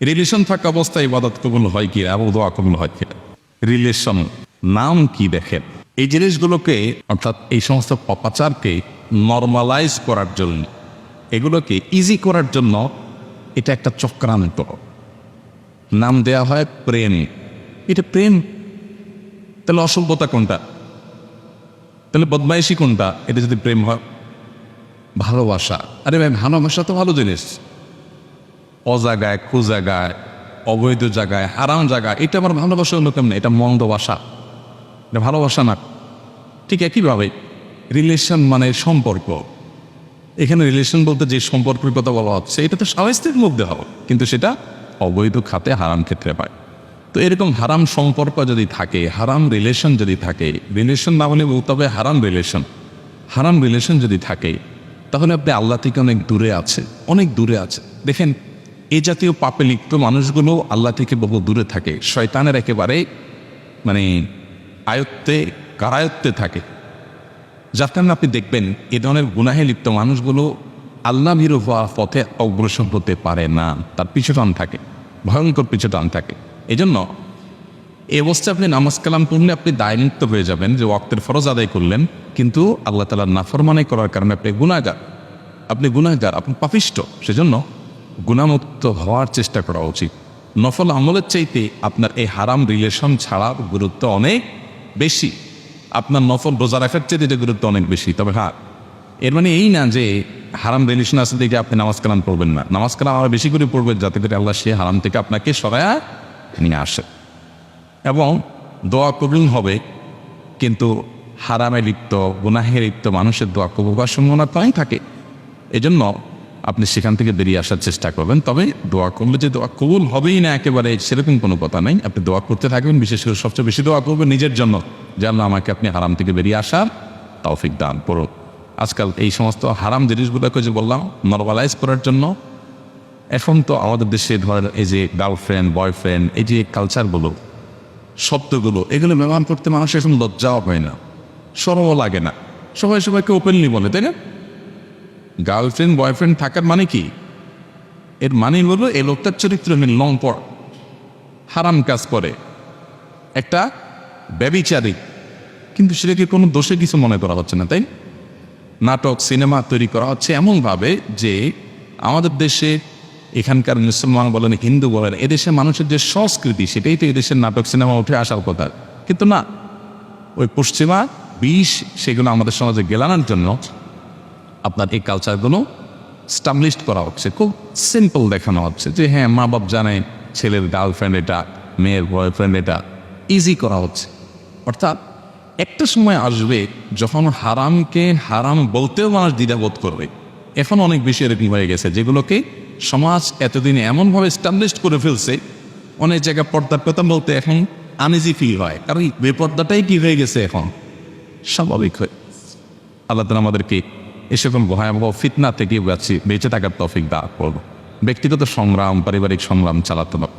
Relation থাকা অবস্থায় ইবাদত কবুল হয় কি এবং দোয়া কবুল হয় কি? রিলেশন নাম কি দেখেন, এই জিনিসগুলোকে অর্থাৎ এই সমস্ত পাপাচারকে নর্মালাইজ করার জন্য, এগুলোকে ইজি করার জন্য এটা একটা চক্রান্ত। নাম দেয়া হয় প্রেম। এটা প্রেম? তাহলে অসভ্যতা কোনটা? তাহলে বদমাইশি কোনটা? এটা যদি প্রেম হয়। ভালোবাসা, আরে ভাই ভালোবাসা তো ভালো জিনিস। অজাগায়, কুজাগায়, অবৈধ জায়গায়, হারাম জায়গায়, এটা আমার ভালোবাসা হলো কেমন? এটা মন্দ বাসা, এটা ভালোবাসা না। ঠিক একইভাবে রিলেশন মানে সম্পর্ক। এখানে রিলেশন বলতে যে সম্পর্কের কথা বলা হচ্ছে এটা তো স্বামী স্ত্রীর মধ্যে হবে, কিন্তু সেটা অবৈধ খাতে হারাম ক্ষেত্রে পায়। তো এরকম হারাম সম্পর্ক যদি থাকে, হারাম রিলেশন যদি থাকে, রিলেশন না হলে বলতে হবে হারাম রিলেশন, হারাম রিলেশন যদি থাকে, তাহলে আপনি আল্লাহ থেকে অনেক দূরে আছে, অনেক দূরে আছে। দেখেন এই জাতীয় পাপে লিপ্ত মানুষগুলো আল্লাহ থেকে বহু দূরে থাকে, শয়তানের একেবারে মানে আয়ত্তে, কারায়ত্তে থাকে। যার কারণে আপনি দেখবেন এ ধরনের গুনাহে লিপ্ত মানুষগুলো আল্লাহ ভীরু হওয়ার পথে অগ্রসর হতে পারে না, তার পিছু টান থাকে, ভয়ঙ্কর পিছু টান থাকে। এই জন্য এই অবস্থায় আপনি নামাজ কালাম পড়লে আপনি দায়মুক্ত হয়ে যাবেন যে ওয়াক্তের ফরজ আদায় করলেন, কিন্তু আল্লাহ তাআলার নাফরমানি করার কারণে আপনি গুনাহগার, আপনি পাপিষ্ঠ। সেজন্য গুনাহমুক্ত হওয়ার চেষ্টা করা উচিত। নফল আমলের চাইতে আপনার এই হারাম রিলেশন ছাড়ার গুরুত্ব অনেক বেশি। আপনার নফল রোজা রাখার চাইতে এটা গুরুত্ব অনেক বেশি। তবে হ্যাঁ, এর মানে এই না যে হারাম রিলেশন আছে দেখে আপনি নামাজ কালাম পড়বেন না। নামাজ কালাম আরো বেশি করে পড়বেন, যাতে করে আল্লাহ সে হারাম থেকে আপনাকে সরায়া নিয়ে আসে এবং দোয়া কবুল হবে। কিন্তু হারামে লিপ্ত, গুনাহে লিপ্ত মানুষের দোয়া কবুল হওয়ার সম্ভাবনা কম থাকে। এজন্য আপনি সেখান থেকে বেরিয়ে আসার চেষ্টা করবেন। তবে দোয়া করলে যে দোয়া কবুল হবেই না একেবারে সেরকম কোনো কথা নেই। আপনি দোয়া করতে থাকবেন, বিশেষ করে সবচেয়ে বেশি দোয়া করবেন নিজের জন্য, যে আল্লাহ আমাকে আপনি হারাম থেকে বেরিয়ে আসার তৌফিক দান করুন। আজকাল এই সমস্ত হারাম জিনিসগুলোকে যে বললাম নরমালাইজ করার জন্য, এখন তো আমাদের দেশে ধরেন এই যে গার্লফ্রেন্ড, বয়ফ্রেন্ড, এই যে কালচারগুলো, শব্দগুলো, এগুলো ব্যবহার করতে মানুষের এখন লজ্জাও হয় না, শরমও লাগে না, সবাই সবাইকে ওপেনলি বলে, তাই না? গার্লফ্রেন্ড বয়ফ্রেন্ড থাকার মানে কি? এর মানে হলো এই লোকটার চরিত্রহীন, লম্পট, হারাম কাজ করে, একটা ব্যভিচারী, কিন্তু সেটাকে কোনো দোষে কিছু মনে করা হচ্ছে না, তাই? নাটক, সিনেমা তৈরি করা হচ্ছে এমনভাবে যে আমাদের দেশে এখানকার মুসলমান বলেন, হিন্দু বলেন, এদেশের মানুষের যে সংস্কৃতি সেটাই তো এদেশের নাটক সিনেমা উঠে আসার কথা। কিন্তু না, ওই পশ্চিমা বিষ সেগুলো আমাদের সমাজে গেলানোর জন্য আপনার এই কালচারগুলো স্টাবলিশড করা হচ্ছে। খুব সিম্পল দেখানো হচ্ছে যে হ্যাঁ, মা বাপ জানে ছেলের গার্লফ্রেন্ড এটা, মেয়ের বয়ফ্রেন্ড এটা, ইজি করা হচ্ছে। অর্থাৎ একটা সময় আসবে যখন হারামকে হারাম বলতেও মানুষ দ্বিধাবোধ করবে। এখন অনেক বেশি এরকম হয়ে গেছে, যেগুলোকে সমাজ এতদিনে এমনভাবে স্টাবলিশড করে ফেলছে, অনেক জায়গায় পর্দার কথা বলতে এখন আনইজি ফিল হয়, কারণ বেপর্দাটাই কি হয়ে গেছে এখন স্বাভাবিক হয়ে। আল্লাহ তাআলা আমাদেরকে এ সকল ভয়াবহ ফিতনা থেকে বেঁচে থাকার তৌফিক দান করুন। ব্যক্তিগত সংগ্রাম, পারিবারিক সংগ্রাম চালাতে হবে।